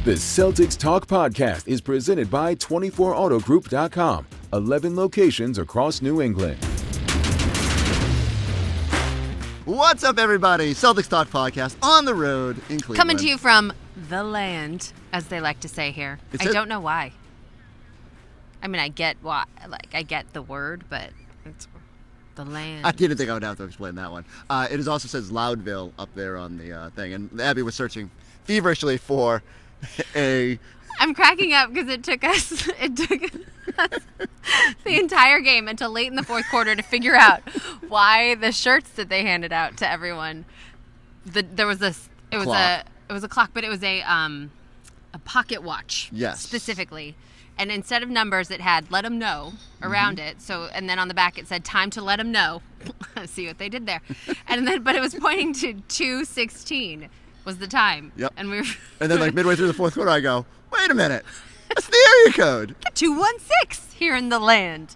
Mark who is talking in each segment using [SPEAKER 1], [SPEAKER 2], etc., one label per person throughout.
[SPEAKER 1] The Celtics Talk Podcast is presented by 24autogroup.com. 11 locations across New England.
[SPEAKER 2] What's up, everybody? Celtics Talk Podcast on the road in Cleveland.
[SPEAKER 3] Coming to you from the land, as they like to say here. I don't know why. I mean, I get why. Like, I get the word, but it's the land.
[SPEAKER 2] I didn't think I would have to explain that one. It also says Loudville up there on the thing, and Abby was searching feverishly for a...
[SPEAKER 3] I'm cracking up because it took us the entire game until late in the fourth quarter to figure out why the shirts that they handed out to everyone. It was a clock, but it was a pocket watch.
[SPEAKER 2] Yes.
[SPEAKER 3] Specifically. And instead of numbers, it had "let them know" around it. So, and then on the back it said "time to let them know." See what they did there. But it was pointing to 2:16 was the time.
[SPEAKER 2] Yep.
[SPEAKER 3] And
[SPEAKER 2] then like midway through the fourth quarter, I go, "Wait a minute, that's the area code."
[SPEAKER 3] 216 here in the land.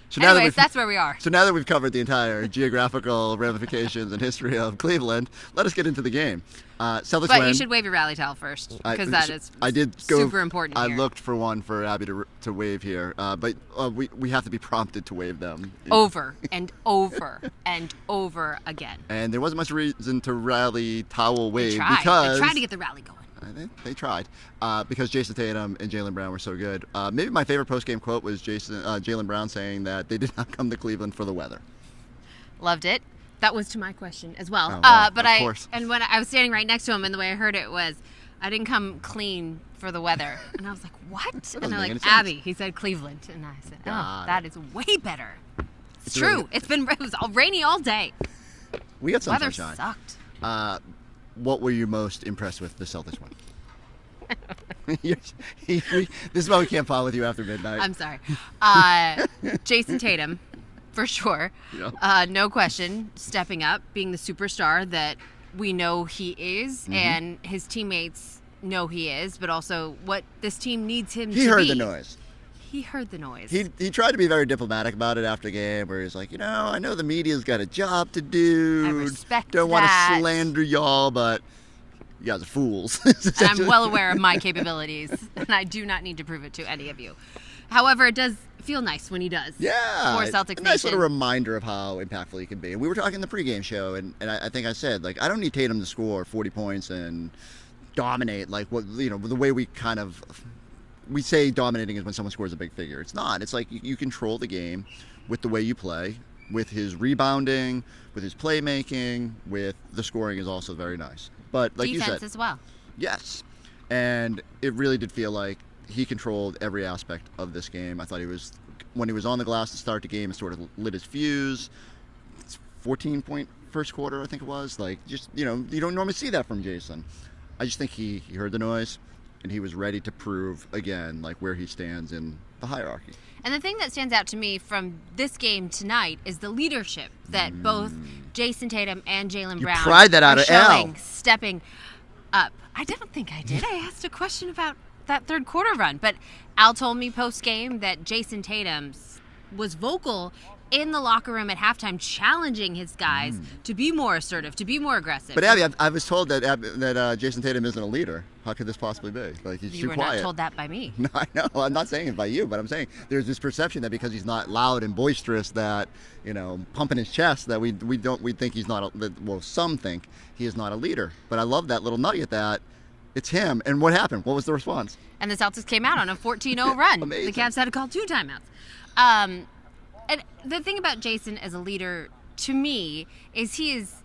[SPEAKER 2] So
[SPEAKER 3] anyways, that's where we are.
[SPEAKER 2] So now that we've covered the entire geographical ramifications and history of Cleveland, let us get into the game. Celtics win.
[SPEAKER 3] But you should wave your rally towel first, because that is super important here.
[SPEAKER 2] I looked for one for Abby to wave here, but we have to be prompted to wave them.
[SPEAKER 3] Over and over and over again.
[SPEAKER 2] And there wasn't much reason to rally towel wave
[SPEAKER 3] They
[SPEAKER 2] because...
[SPEAKER 3] They tried to get the rally going.
[SPEAKER 2] They tried because Jayson Tatum and Jaylen Brown were so good. Maybe my favorite post-game quote was Jaylen Brown saying that they did not come to Cleveland for the weather.
[SPEAKER 3] Loved it. That was to my question as well.
[SPEAKER 2] Oh, well, of course.
[SPEAKER 3] And when I was standing right next to him, and the way I heard it was, I didn't come clean for the weather. And I was like, what? And they're like, Abby. He said Cleveland. And I said, that is way better. It's true.
[SPEAKER 2] Really
[SPEAKER 3] It was all rainy all day.
[SPEAKER 2] We got some
[SPEAKER 3] weather
[SPEAKER 2] sunshine.
[SPEAKER 3] Sucked.
[SPEAKER 2] What were you most impressed with the Celtics win? This is why we can't follow with you after midnight.
[SPEAKER 3] I'm sorry. Jayson Tatum, for sure.
[SPEAKER 2] Yeah.
[SPEAKER 3] No question, stepping up, being the superstar that we know he is, and his teammates know he is, but also what this team needs him to be.
[SPEAKER 2] He heard the noise.
[SPEAKER 3] He heard the noise.
[SPEAKER 2] He tried to be very diplomatic about it after the game, where he's like, I know the media's got a job to do.
[SPEAKER 3] I respect
[SPEAKER 2] Don't
[SPEAKER 3] that.
[SPEAKER 2] want to slander y'all, but you guys are fools.
[SPEAKER 3] And I'm well aware of my capabilities, and I do not need to prove it to any of you. However, it does feel nice when he does.
[SPEAKER 2] Yeah.
[SPEAKER 3] For Celtics
[SPEAKER 2] a nice
[SPEAKER 3] Nation.
[SPEAKER 2] little reminder of how impactful he can be. And we were talking in the pregame show, and I think I said, like, I don't need Tatum to score 40 points and dominate, like, the way we say dominating is when someone scores a big figure. It's not. It's like you control the game with the way you play, with his rebounding, with his playmaking, with the scoring is also very nice. But like
[SPEAKER 3] defense
[SPEAKER 2] you said,
[SPEAKER 3] as well.
[SPEAKER 2] Yes. And it really did feel like he controlled every aspect of this game. I thought when he was on the glass to start the game, it sort of lit his fuse. It's 14-point first quarter, I think it was. Like, just, you don't normally see that from Jayson. I just think he heard the noise, and he was ready to prove, again, like where he stands in the hierarchy.
[SPEAKER 3] And the thing that stands out to me from this game tonight is the leadership that both Jayson Tatum and Jaylen Brown
[SPEAKER 2] pried that out
[SPEAKER 3] are
[SPEAKER 2] of Al.
[SPEAKER 3] stepping up. I don't think I did. I asked a question about that third quarter run, but Al told me post-game that Jayson Tatum was vocal in the locker room at halftime, challenging his guys to be more assertive, to be more aggressive.
[SPEAKER 2] But Abby, I was told that Jayson Tatum isn't a leader. How could this possibly be? Like, he's too quiet.
[SPEAKER 3] You were not told that by me.
[SPEAKER 2] No, I know. I'm not saying it by you, but I'm saying there's this perception that because he's not loud and boisterous, that pumping his chest, that we think he's not. Some think he is not a leader. But I love that little nugget that it's him. And what happened? What was the response?
[SPEAKER 3] And the Celtics came out on a 14-0 run.
[SPEAKER 2] Amazing.
[SPEAKER 3] The Cavs had to call 2 timeouts. And the thing about Jayson as a leader, to me, is he is,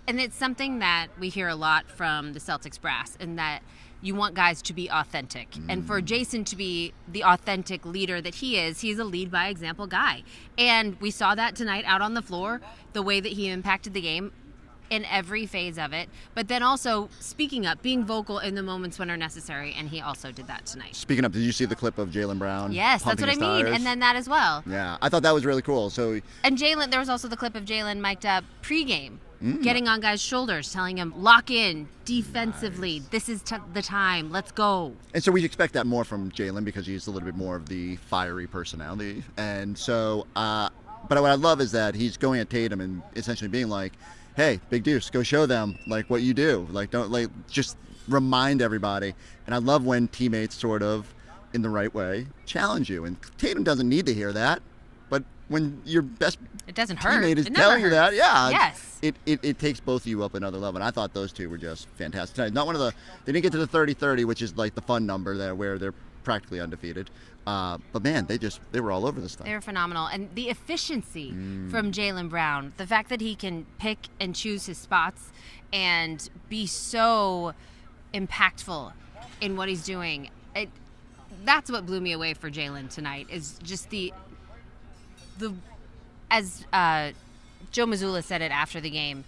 [SPEAKER 3] and it's something that we hear a lot from the Celtics brass, in that you want guys to be authentic. And for Jayson to be the authentic leader that he is, he's a lead by example guy. And we saw that tonight out on the floor, the way that he impacted the game in every phase of it, but then also speaking up, being vocal in the moments when are necessary, and he also did that tonight.
[SPEAKER 2] Speaking up, did you see the clip of Jaylen Brown?
[SPEAKER 3] Yes, that's what I mean, and then that as well.
[SPEAKER 2] Yeah, I thought that was really cool.
[SPEAKER 3] And Jaylen, there was also the clip of Jaylen mic'd up pregame, getting on guys' shoulders, telling him, lock in defensively. Nice. This is the time. Let's go.
[SPEAKER 2] And so we expect that more from Jaylen because he's a little bit more of the fiery personality. And so, but what I love is that he's going at Tatum and essentially being like, hey, Big Deuce, go show them like what you do. Like, don't just remind everybody. And I love when teammates sort of, in the right way, challenge you. And Tatum doesn't need to hear that. But when your best
[SPEAKER 3] it doesn't hurt.
[SPEAKER 2] teammate is
[SPEAKER 3] It
[SPEAKER 2] telling you
[SPEAKER 3] never
[SPEAKER 2] that, yeah,
[SPEAKER 3] yes.
[SPEAKER 2] it takes both of you up another level. And I thought those two were just fantastic tonight. Not one of the, they didn't get to the 30-30, which is like the fun number there where they're practically undefeated. But man, they were all over this thing.
[SPEAKER 3] They were phenomenal. And the efficiency from Jaylen Brown, the fact that he can pick and choose his spots and be so impactful in what he's doing. That's what blew me away for Jaylen tonight, is just the as Joe Mazzulla said it after the game.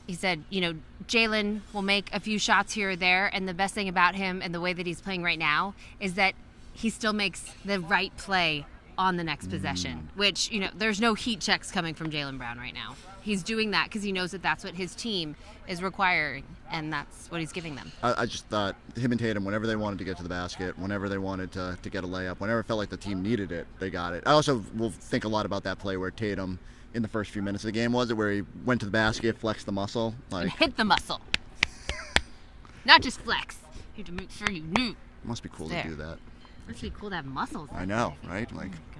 [SPEAKER 3] He said, Jaylen will make a few shots here or there, and the best thing about him and the way that he's playing right now is that he still makes the right play on the next possession, which, there's no heat checks coming from Jaylen Brown right now. He's doing that because he knows that that's what his team is requiring, and that's what he's giving them.
[SPEAKER 2] I just thought him and Tatum, whenever they wanted to get to the basket, whenever they wanted to get a layup, whenever it felt like the team needed it, they got it. I also will think a lot about that play where Tatum, in the first few minutes of the game, where he went to the basket, flexed the muscle.
[SPEAKER 3] And hit the muscle. Not just flex. You have to make sure you knew.
[SPEAKER 2] It must be cool to do that.
[SPEAKER 3] Must be cool to have muscles.
[SPEAKER 2] I know, right?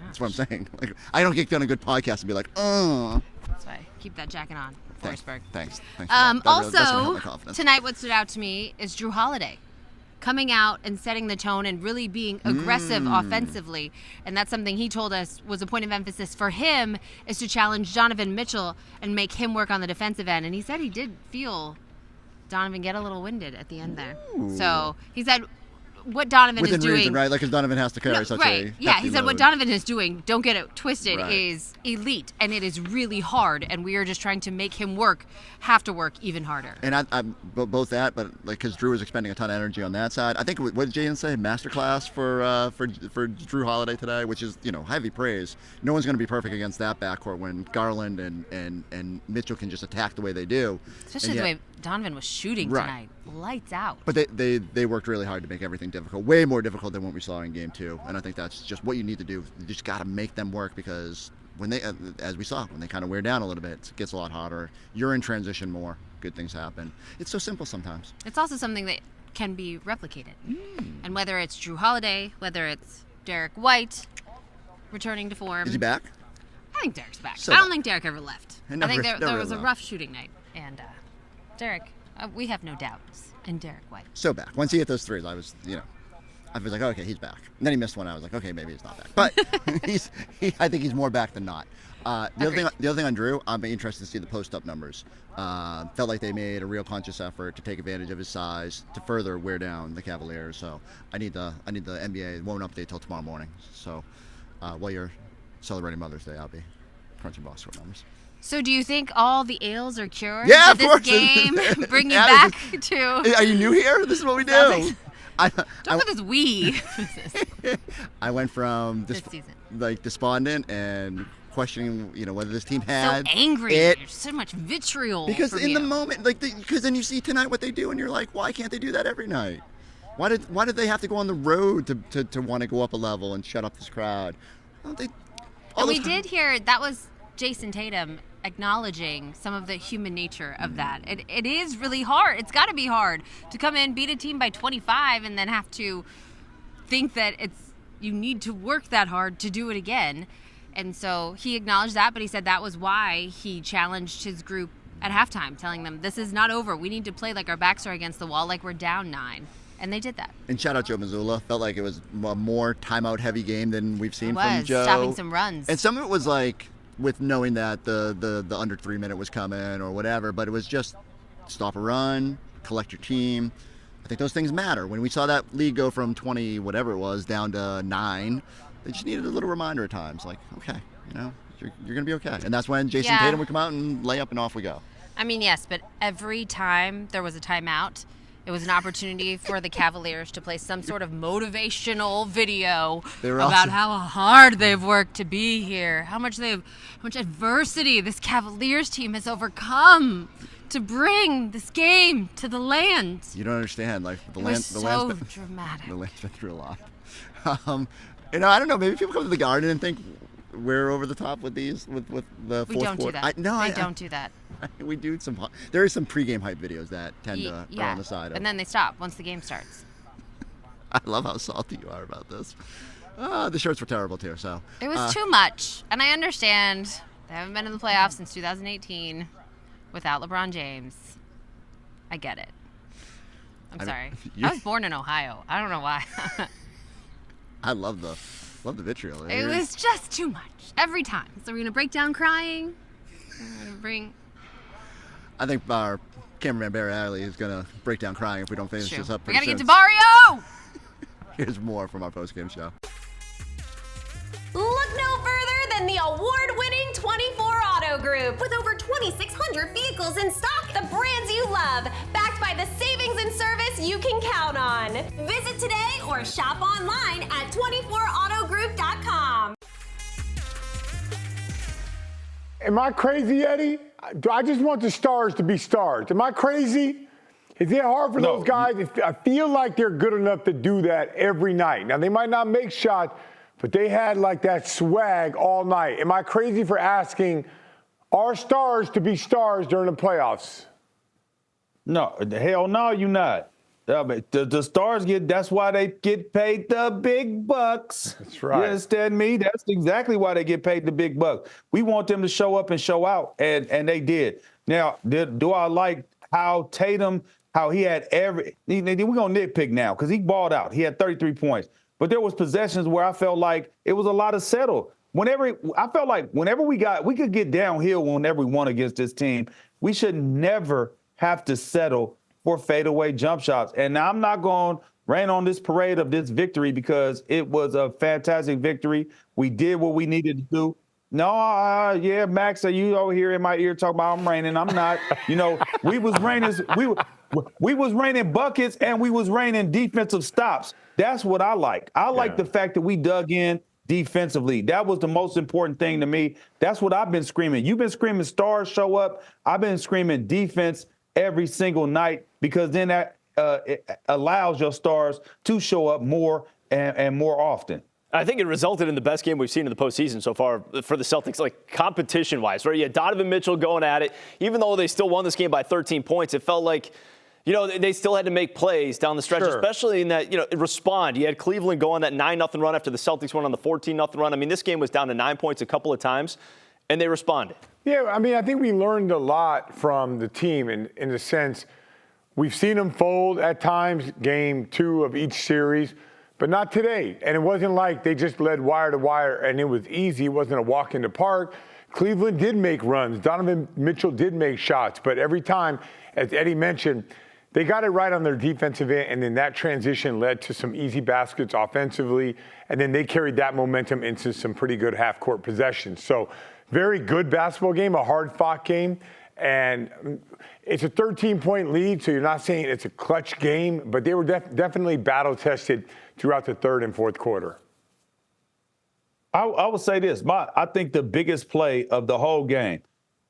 [SPEAKER 2] That's what I'm saying. I don't get done a good podcast and be like,
[SPEAKER 3] That's why. Keep that jacket on, Forsberg.
[SPEAKER 2] Thanks.
[SPEAKER 3] Also, tonight what stood out to me is Jrue Holiday coming out and setting the tone and really being aggressive offensively. And that's something he told us was a point of emphasis for him, is to challenge Donovan Mitchell and make him work on the defensive end. And he said he did feel Donovan get a little winded at the end there.
[SPEAKER 2] Ooh.
[SPEAKER 3] So he said what Donovan
[SPEAKER 2] Within
[SPEAKER 3] is doing,
[SPEAKER 2] reason, right? Because Donovan has to carry such a
[SPEAKER 3] yeah, he said
[SPEAKER 2] load.
[SPEAKER 3] what Donovan is doing, don't get it twisted,
[SPEAKER 2] Right.
[SPEAKER 3] is elite, and it is really hard, and we are just trying to make him have to work even harder.
[SPEAKER 2] And I both that, but because Jrue was expending a ton of energy on that side. I think what did Jaylen say? Masterclass for Jrue Holiday today, which is heavy praise. No one's going to be perfect against that backcourt when Garland and Mitchell can just attack the way they do.
[SPEAKER 3] Especially the way Donovan was shooting tonight, lights out.
[SPEAKER 2] But they worked really hard to make everything difficult, way more difficult than what we saw in Game 2. And I think that's just what you need to do. You just got to make them work, because when they, as we saw, when they kind of wear down a little bit, it gets a lot hotter. You're in transition more. Good things happen. It's so simple sometimes.
[SPEAKER 3] It's also something that can be replicated. And whether it's Jrue Holiday, whether it's Derek White returning to form.
[SPEAKER 2] Is he back?
[SPEAKER 3] I think Derek's back.
[SPEAKER 2] So
[SPEAKER 3] I don't think Derek ever left.
[SPEAKER 2] Never,
[SPEAKER 3] I think there
[SPEAKER 2] never
[SPEAKER 3] was a
[SPEAKER 2] left.
[SPEAKER 3] rough shooting night. And Derek, we have no doubts in Derek White.
[SPEAKER 2] So back. Once he hit those threes, I was like, okay, he's back. And then he missed one. I was like, okay, maybe he's not back. But I think he's more back than not. The other thing on Jrue, I'm interested to see the post-up numbers. Felt like they made a real conscious effort to take advantage of his size to further wear down the Cavaliers. So I need the NBA. It won't update till tomorrow morning. So while you're celebrating Mother's Day, I'll be crunching box score numbers.
[SPEAKER 3] So do you think all the ails are cured?
[SPEAKER 2] Yeah,
[SPEAKER 3] Did
[SPEAKER 2] of
[SPEAKER 3] this
[SPEAKER 2] game
[SPEAKER 3] bring you back to?
[SPEAKER 2] Are you new here? This is what we do.
[SPEAKER 3] Don't put this we.
[SPEAKER 2] I went from
[SPEAKER 3] This season.
[SPEAKER 2] Despondent and questioning, whether this team had
[SPEAKER 3] So angry.
[SPEAKER 2] it.
[SPEAKER 3] There's so much vitriol.
[SPEAKER 2] Because
[SPEAKER 3] from
[SPEAKER 2] in
[SPEAKER 3] you.
[SPEAKER 2] the moment, because then you see tonight what they do, and you're like, why can't they do that every night? Why did they have to go on the road to want to go up a level and shut up this crowd?
[SPEAKER 3] We did hear that was Jayson Tatum acknowledging some of the human nature of that. It is really hard. It's got to be hard to come in, beat a team by 25, and then have to think that you need to work that hard to do it again. And so he acknowledged that, but he said that was why he challenged his group at halftime, telling them, this is not over. We need to play like our backs are against the wall, like we're down 9. And they did that.
[SPEAKER 2] And shout out Joe Mazzulla. Felt like it was a more timeout-heavy game than we've seen from Joe.
[SPEAKER 3] Stopping some runs.
[SPEAKER 2] And some of it was like with knowing that the under 3 minute was coming or whatever, but it was just stop a run, collect your team. I think those things matter. When we saw that lead go from 20 whatever it was down to 9, they just needed a little reminder at times, like, okay, you're going to be okay. And that's when Jayson Tatum would come out and lay up, and off we go.
[SPEAKER 3] I mean, yes, but every time there was a timeout, it was an opportunity for the Cavaliers to play some sort of motivational video about how hard they've worked to be here, how much adversity this Cavaliers team has overcome to bring this game to the land.
[SPEAKER 2] You don't understand,
[SPEAKER 3] The land's so dramatic.
[SPEAKER 2] The land's been through a lot. I don't know. Maybe people come to the Garden and think we're over the top with these with the
[SPEAKER 3] We
[SPEAKER 2] fourth
[SPEAKER 3] don't
[SPEAKER 2] quarter?
[SPEAKER 3] do that.
[SPEAKER 2] I
[SPEAKER 3] don't do that.
[SPEAKER 2] We do some. There is some pregame hype videos that tend to go on the side of.
[SPEAKER 3] And then they stop once the game starts.
[SPEAKER 2] I love how salty you are about this. The shirts were terrible too. So
[SPEAKER 3] it was too much, and I understand they haven't been in the playoffs since 2018 without LeBron James. I get it. I'm sorry. I was born in Ohio. I don't know why.
[SPEAKER 2] I love the vitriol.
[SPEAKER 3] It was just too much every time. So we're gonna break down crying.
[SPEAKER 2] I think our cameraman Barry Alley is gonna break down crying if we don't finish this up.
[SPEAKER 3] We gotta get to Barrio.
[SPEAKER 2] Here's more from our postgame show.
[SPEAKER 4] Look no further than the award-winning 24 Auto Group. With over 2,600 vehicles in stock, the brands you love, backed by the savings and service you can count on. Visit today or shop online at 24autogroup.com.
[SPEAKER 5] Am I crazy, Eddie? I just want the stars to be stars. Am I crazy? Is it hard for those guys? I feel like they're good enough to do that every night. Now, they might not make shots, but they had like that swag all night. Am I crazy for asking our stars to be stars during the playoffs?
[SPEAKER 6] No, hell no, you're not. The stars that's why they get paid the big bucks.
[SPEAKER 5] That's right.
[SPEAKER 6] You understand me? That's exactly why they get paid the big bucks. We want them to show up and show out, and they did. Now, do I like how Tatum, how he had we're going to nitpick now because he balled out. He had 33 points. But there was possessions where I felt like it was a lot of settle. I felt like whenever we could get downhill whenever we won against this team. We should never have to settle for fadeaway jump shots. And now I'm not going to rain on this parade of this victory because it was a fantastic victory. We did what we needed to do. No, yeah, Max, are you over here in my ear talking about I'm raining? I'm not. We was raining. We was raining buckets and we was raining defensive stops. That's what I like. I like the fact that we dug in defensively. That was the most important thing to me. That's what I've been screaming. You've been screaming stars show up. I've been screaming defense every single night because then that it allows your stars to show up more and more often.
[SPEAKER 7] I think it resulted in the best game we've seen in the postseason so far for the Celtics, like competition-wise, right? You had Donovan Mitchell going at it. Even though they still won this game by 13 points, it felt like, they still had to make plays down the stretch, especially in that, respond. You had Cleveland go on that 9-0 run after the Celtics went on the 14-0 run. I mean, this game was down to 9 points a couple of times, and they responded.
[SPEAKER 5] Yeah, I mean, I think we learned a lot from the team in the sense we've seen them fold at times, game 2 of each series, but not today. And it wasn't like they just led wire to wire and it was easy. It wasn't a walk in the park. Cleveland did make runs. Donovan Mitchell did make shots, but every time, as Eddie mentioned, they got it right on their defensive end, and then that transition led to some easy baskets offensively, and then they carried that momentum into some pretty good half-court possessions. So very good basketball game, a hard-fought game, and it's a 13-point lead, so you're not saying it's a clutch game, but they were definitely battle-tested throughout the third and fourth quarter.
[SPEAKER 6] I would say this. I think the biggest play of the whole game,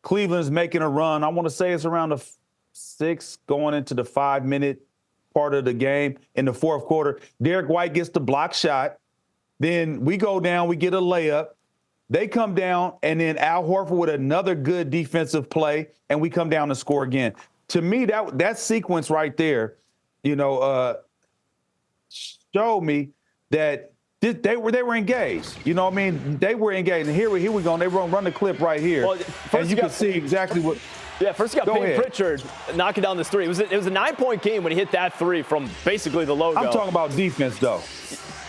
[SPEAKER 6] Cleveland's making a run. I want to say it's around the 6 going into the 5-minute part of the game in the fourth quarter. Derek White gets the block shot. Then we go down, we get a layup. They come down, and then Al Horford with another good defensive play, and we come down and score again. To me, that sequence right there, showed me that they were engaged. You know what I mean? They were engaged. And here we go. They run the clip right here. Well, and you can see exactly what.
[SPEAKER 7] Yeah, first you got Peyton Pritchard knocking down this three. It was a 9-point game when he hit that three from basically the logo.
[SPEAKER 6] I'm talking about defense, though.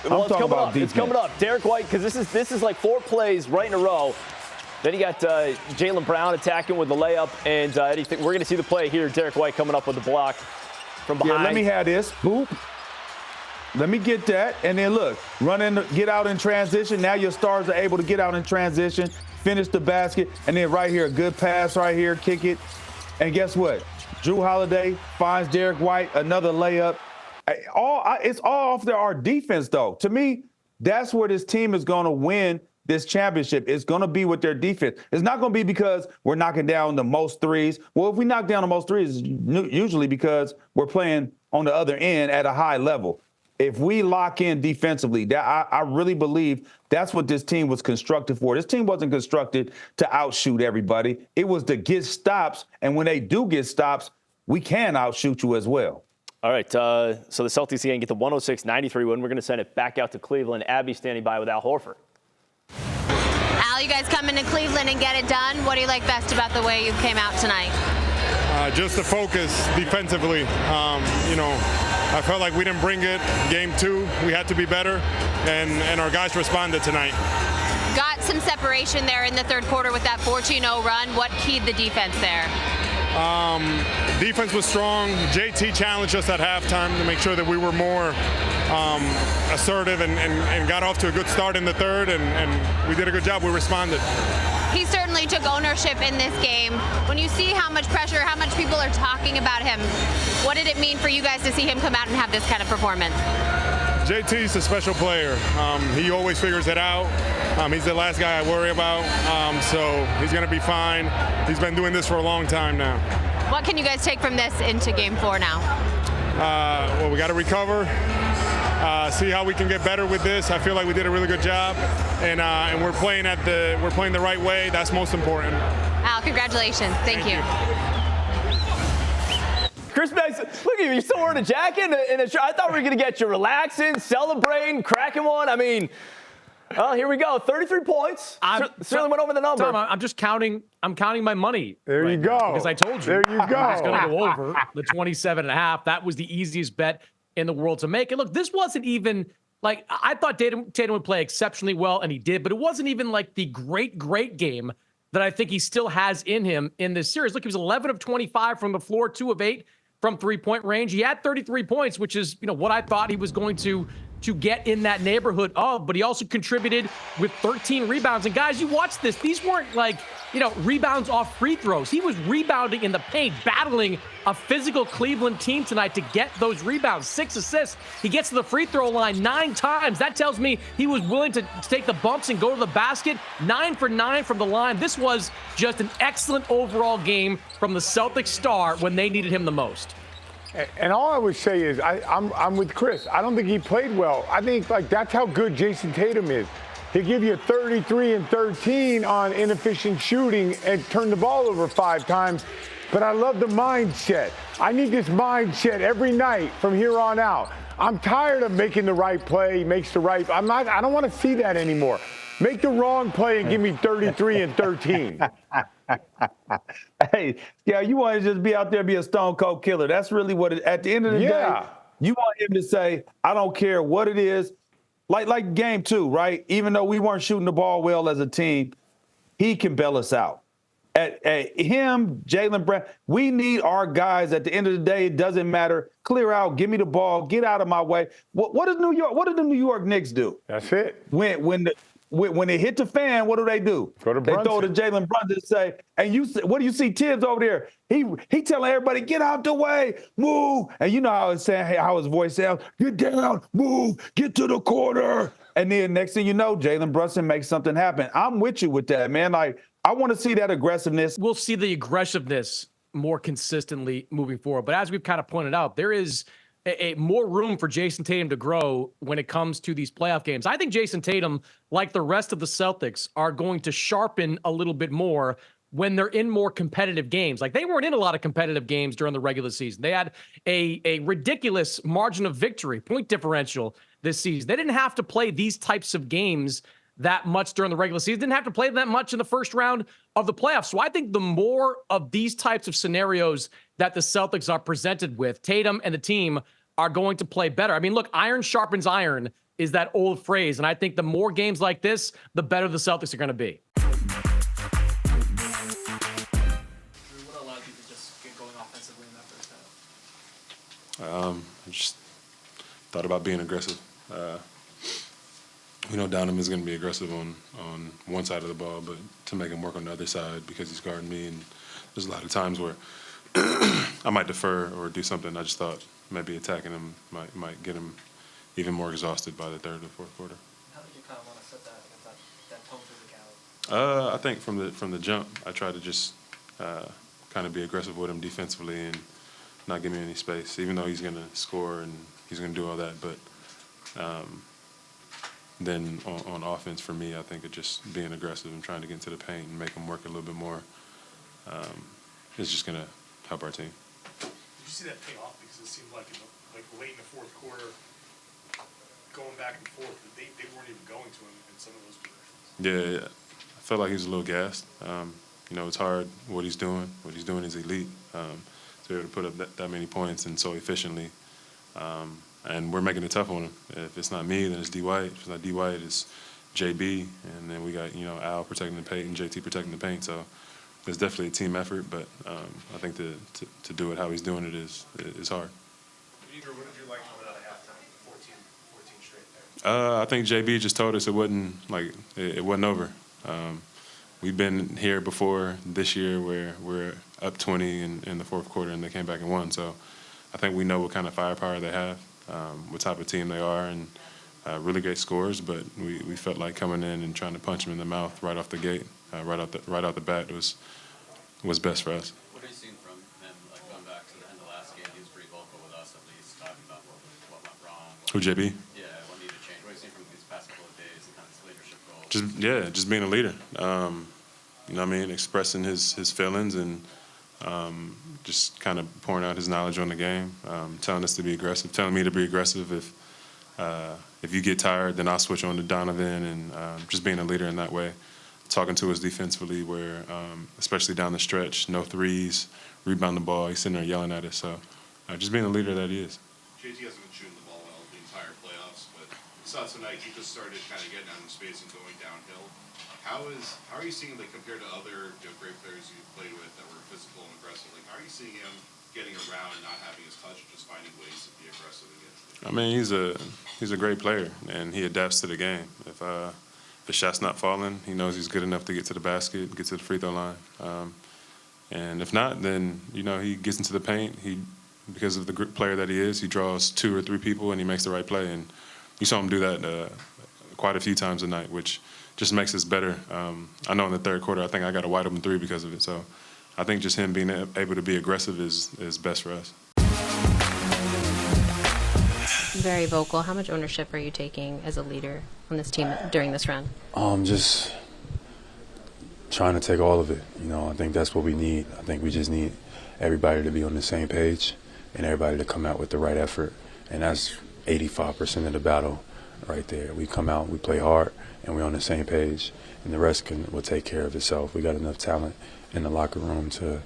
[SPEAKER 7] Well, it's coming up. Derek White, because this is like 4 plays right in a row. Then you got Jaylen Brown attacking with the layup, and we're going to see the play here. Derek White coming up with the block from behind.
[SPEAKER 6] Yeah, let me have this. Boop. Let me get that, and then look, get out in transition. Now your stars are able to get out in transition, finish the basket, and then right here, a good pass right here, kick it. And guess what? Jrue Holiday finds Derek White, another layup. It's all off our defense, though. To me, that's where this team is going to win this championship. It's going to be with their defense. It's not going to be because we're knocking down the most threes. Well, if we knock down the most threes, it's usually because we're playing on the other end at a high level. if we lock in defensively, that I really believe that's what this team was constructed for. This team wasn't constructed to outshoot everybody. It was to get stops, and when they do get stops, we can outshoot you as well.
[SPEAKER 7] All right, so the Celtics again get the 106-93 win. We're going to send it back out to Cleveland. Abby standing by with Al Horford.
[SPEAKER 3] Al, you guys come into Cleveland and get it done. What do you like best about the way you came out tonight?
[SPEAKER 8] Just the focus defensively. I felt like we didn't bring it. Game 2, we had to be better, and our guys responded tonight.
[SPEAKER 3] Got some separation there in the third quarter with that 14-0 run. What keyed the defense there?
[SPEAKER 8] Defense was strong. JT challenged us at halftime to make sure that we were more assertive and got off to a good start in the third, and we did a good job. We responded.
[SPEAKER 3] He certainly took ownership in this game. When you see how much pressure, how much people are talking about him, what did it mean for you guys to see him come out and have this kind of performance?
[SPEAKER 8] JT's a special player. He always figures it out. He's the last guy I worry about, so he's going to be fine. He's been doing this for a long time now.
[SPEAKER 3] What can you guys take from this into Game 4 now?
[SPEAKER 8] Well, we got to recover, see how we can get better with this. I feel like we did a really good job, and we're playing the right way. That's most important.
[SPEAKER 3] Al, congratulations. Thank you.
[SPEAKER 7] Chris Banks, look at you. You're still wearing a jacket and a shirt. I thought we were going to get you relaxing, celebrating, cracking one. I mean, well, here we go. 33 points. Certainly went over the number.
[SPEAKER 9] Tom, I'm just counting. I'm counting my money.
[SPEAKER 5] There you go.
[SPEAKER 9] Because I told you.
[SPEAKER 5] There you go.
[SPEAKER 9] I was going to go over the 27.5. That was the easiest bet in the world to make. And look, this wasn't even like I thought Tatum would play exceptionally well, and he did, but it wasn't even like the great game that I think he still has in him in this series. Look, he was 11 of 25 from the floor, 2 of 8 from three-point range. He had 33 points, which is, what I thought he was going to get in that neighborhood of, but he also contributed with 13 rebounds. And guys, you watch this. These weren't like, rebounds off free throws. He was rebounding in the paint, battling a physical Cleveland team tonight to get those rebounds. 6 assists. He gets to the free throw line 9 times. That tells me he was willing to take the bumps and go to the basket. 9 for 9 from the line. This was just an excellent overall game from the Celtics star when they needed him the most.
[SPEAKER 5] And all I would say is I'm with Chris. I don't think he played well. I think that's how good Jayson Tatum is. He'll give you 33 and 13 on inefficient shooting and turn the ball over 5 times. But I love the mindset. I need this mindset every night from here on out. I'm tired of making the right play, makes the right. I don't want to see that anymore. Make the wrong play and give me 33 and 13.
[SPEAKER 6] Hey, yeah, you want to just be out there, be a stone cold killer. That's really what at the end of the day, you want him to say, I don't care what it is. Like game 2, right? Even though we weren't shooting the ball well as a team, he can bail us out. At him, Jaylen Brown, we need our guys at the end of the day. It doesn't matter. Clear out, give me the ball, get out of my way. What did the New York Knicks do?
[SPEAKER 5] That's it.
[SPEAKER 6] When they hit the fan, what do? They throw to Jaylen Brunson and say, and what do you see Tibbs over there? He telling everybody, get out the way, move. And you know how his voice sounds, get down, move, get to the corner. And then next thing you know, Jalen Brunson makes something happen. I'm with you with that, man. I want to see that aggressiveness.
[SPEAKER 9] We'll see the aggressiveness more consistently moving forward. But as we've kind of pointed out, there is a more room for Jayson Tatum to grow when it comes to these playoff games. I think Jayson Tatum, like the rest of the Celtics, are going to sharpen a little bit more when they're in more competitive games. Like, they weren't in a lot of competitive games during the regular season. They had a ridiculous margin of victory, point differential this season. They didn't have to play these types of games that much during the regular season. Didn't have to play that much in the first round of the playoffs. So I think the more of these types of scenarios that the Celtics are presented with, Tatum and the team are going to play better. I mean, look, iron sharpens iron is that old phrase. And I think the more games like this, the better the Celtics are going to be.
[SPEAKER 10] What allowed you to just get going offensively in that first half?
[SPEAKER 11] I just thought about being aggressive. Donovan is going to be aggressive on one side of the ball, but to make him work on the other side because he's guarding me. And there's a lot of times where I might defer or do something. I just thought maybe attacking him might get him even more exhausted by the third or fourth quarter.
[SPEAKER 10] How did you kind of want to set that tone physicality?
[SPEAKER 11] I think from the jump, I tried to just kind of be aggressive with him defensively and not give me any space, even though he's going to score and he's going to do all that. But Then on offense, for me, I think it's just being aggressive and trying to get into the paint and make them work a little bit more. It's just going to help our team.
[SPEAKER 12] Did you see that pay off? Because it seemed like late in the fourth quarter, going back and forth, they weren't even going to him in some of those positions.
[SPEAKER 11] Yeah, I felt like he was a little gassed. It's hard what he's doing. What he's doing is elite. To be able to put up that many points and so efficiently. And we're making it tough on him. If it's not me, then it's D. White. If it's not D. White, it's JB. And then we got, Al protecting the paint and JT protecting the paint. So it's definitely a team effort, but I think to do it how he's doing it is hard.
[SPEAKER 12] Jrue, what did you like coming out of halftime? 14 straight there.
[SPEAKER 11] I think JB just told us it wasn't over. We've been here before this year where we're up 20 in the fourth quarter and they came back and won. So I think we know what kind of firepower they have, what type of team they are, and really great scores. But we felt like coming in and trying to punch them in the mouth right off the gate, right out the bat was best for us.
[SPEAKER 13] What are you seeing from him? Like going back to the end of last game, he was pretty vocal with us at least, talking about what went wrong.
[SPEAKER 11] Who, JB?
[SPEAKER 13] Yeah, what needed to change. What are you seeing from these past couple of days and kind of his leadership role?
[SPEAKER 11] Just being a leader. Expressing his feelings and just kind of pouring out his knowledge on the game, telling us to be aggressive, telling me to be aggressive. If you get tired, then I'll switch on to Donovan, and just being a leader in that way. Talking to us defensively where, especially down the stretch, no threes, rebound the ball, he's sitting there yelling at us. So just being the leader that he is.
[SPEAKER 14] JT hasn't been shooting the ball well the entire playoffs, but we saw tonight he just started kind of getting out in space and going downhill. How are you seeing, compared to other great players you've played with that were physical and aggressive? How are you seeing him getting around and not having his touch and just finding ways to be aggressive again?
[SPEAKER 11] He's a great player, and he adapts to the game. If the shot's not falling, he knows he's good enough to get to the basket, get to the free throw line. And if not, then, he gets into the paint. Because of the player that he is, he draws 2 or 3 people, and he makes the right play. And you saw him do that quite a few times tonight, which just makes us better. I know in the third quarter, I think I got a wide open 3 because of it. So I think just him being able to be aggressive is best for us.
[SPEAKER 3] Very vocal. How much ownership are you taking as a leader on this team during this run?
[SPEAKER 15] Just trying to take all of it. I think that's what we need. I think we just need everybody to be on the same page and everybody to come out with the right effort. And that's 85% of the battle right there. We come out, we play hard, and we're on the same page, and the rest will take care of itself. We got enough talent in the locker room to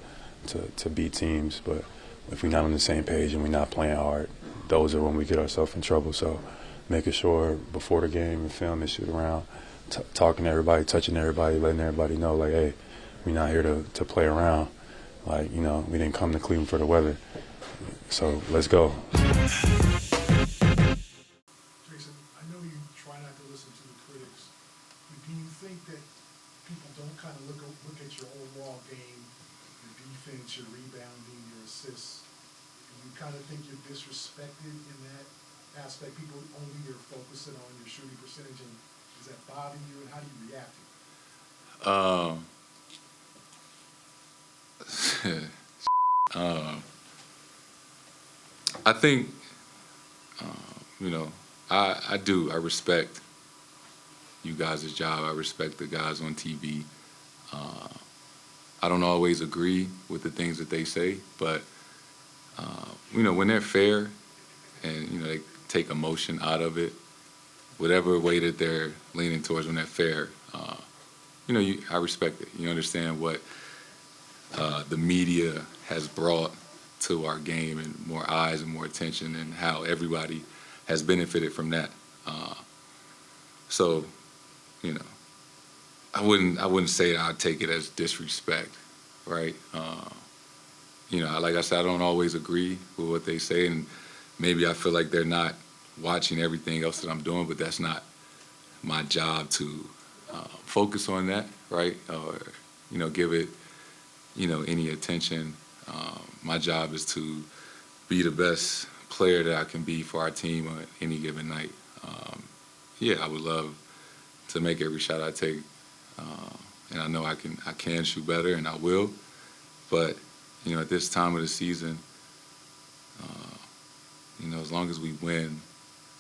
[SPEAKER 15] beat teams, but if we're not on the same page and we're not playing hard, those are when we get ourselves in trouble. So making sure before the game and film and shoot around, talking to everybody, touching everybody, letting everybody know, hey, we're not here to play around. We didn't come to Cleveland for the weather. So let's go.
[SPEAKER 16] Do you think that people don't kind of look at your overall game, your defense, your rebounding, your assists, and you kind of think you're disrespected in that aspect? People only are focusing on your shooting percentage, and does that bother you, and how do you react to it?
[SPEAKER 17] I think, I do. I respect you guys' job. I respect the guys on TV. I don't always agree with the things that they say, but, when they're fair and, they take emotion out of it, whatever way that they're leaning towards when they're fair, I respect it. You understand what the media has brought to our game and more eyes and more attention and how everybody has benefited from that. So, I wouldn't say that I'd take it as disrespect, right? Like I said, I don't always agree with what they say, and maybe I feel like they're not watching everything else that I'm doing, but that's not my job to focus on that, right? Or, give it, any attention. My job is to be the best player that I can be for our team on any given night. I would love to make every shot I take, and I know I can shoot better, and I will. But at this time of the season, as long as we win,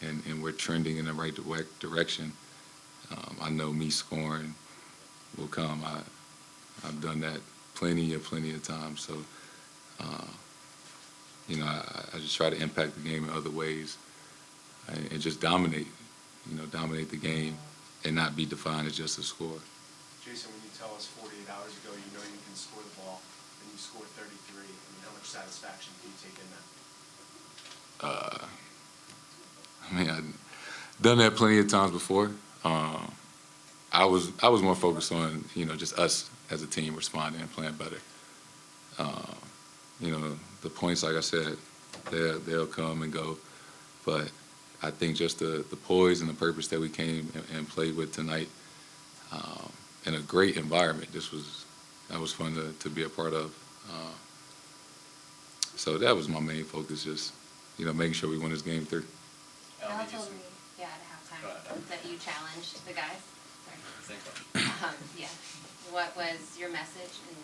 [SPEAKER 17] and we're trending in the right direction, I know me scoring will come. I've done that plenty of times. So, I just try to impact the game in other ways and just dominate the game and not be defined as just a score.
[SPEAKER 12] Jayson, when you tell us 48 hours ago you know you can score the ball and you score 33, how much satisfaction do you take in that?
[SPEAKER 17] I've done that plenty of times before. I was more focused on, just us as a team responding and playing better. The points, like I said, they'll come and go, but I think just the poise and the purpose that we came and played with tonight, in a great environment. That was fun to be a part of. So that was my main focus, just making sure we won this game 3.
[SPEAKER 3] Al told me, at halftime, that you challenged the guys. Sorry. What was your message, and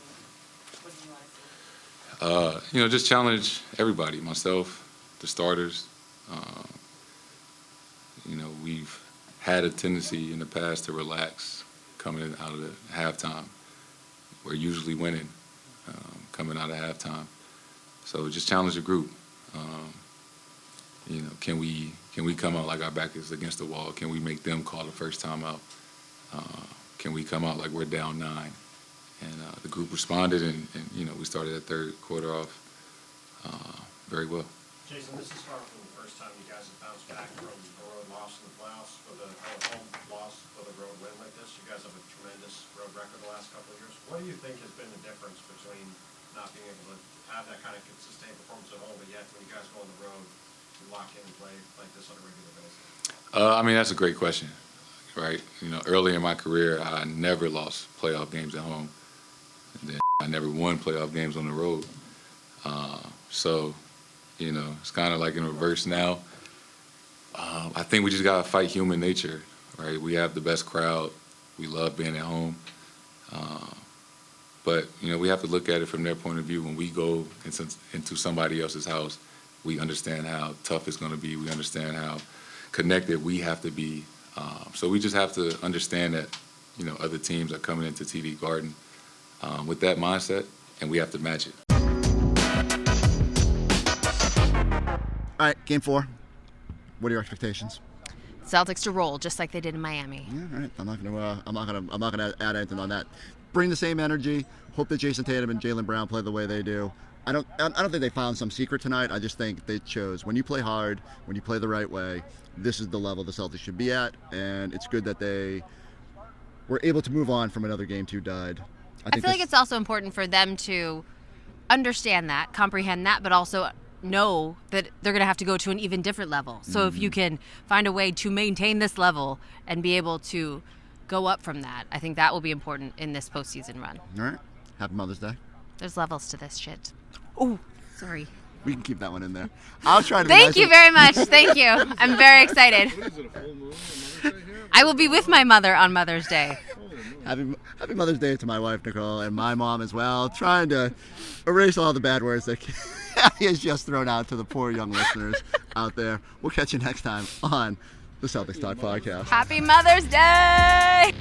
[SPEAKER 3] what did you want to see?
[SPEAKER 17] Just challenge everybody, myself, the starters. We've had a tendency in the past to relax coming out of the halftime. We're usually winning coming out of halftime. So just challenge the group. Can we come out like our back is against the wall? Can we make them call the first time out? Can we come out like we're down 9? And the group responded, and we started that third quarter off very well.
[SPEAKER 12] Jayson, this is far from the first time you guys have bounced back from a road loss in the playoffs with a home loss with a road win like this. You guys have a tremendous road record the last couple of years. What do you think has been the difference between not being able to have that kind of sustained performance at home, but yet when you guys go on the road, you lock in and play like this on a regular basis?
[SPEAKER 17] That's a great question, right? Early in my career, I never lost playoff games at home. And then I never won playoff games on the road. It's kind of like in reverse now. I think we just got to fight human nature, right? We have the best crowd. We love being at home. But we have to look at it from their point of view. When we go into somebody else's house, we understand how tough it's going to be. We understand how connected we have to be. So we just have to understand that, other teams are coming into TD Garden with that mindset, and we have to match it.
[SPEAKER 2] All right, game 4. What are your expectations?
[SPEAKER 3] Celtics to roll just like they did in Miami.
[SPEAKER 2] Yeah, all right. I'm not gonna add anything on that. Bring the same energy. Hope that Jayson Tatum and Jaylen Brown play the way they do. I don't think they found some secret tonight. I just think they chose, when you play hard, when you play the right way, this is the level the Celtics should be at, and it's good that they were able to move on from another game 2 died.
[SPEAKER 3] I feel like it's also important for them to understand that, comprehend that, but also know that they're going to have to go to an even different level. So if you can find a way to maintain this level and be able to go up from that, I think that will be important in this postseason run.
[SPEAKER 2] All right. Happy Mother's Day.
[SPEAKER 3] There's levels to this shit. Oh, sorry.
[SPEAKER 2] We can keep that one in there. I'll try to.
[SPEAKER 3] Thank you very much. Thank you. I'm very excited. I will be with my mother on Mother's Day.
[SPEAKER 2] Happy Mother's Day to my wife, Nicole, and my mom as well. Trying to erase all the bad words that he has just thrown out to the poor young listeners out there. We'll catch you next time on the Celtics Talk Podcast.
[SPEAKER 3] Happy Mother's Day!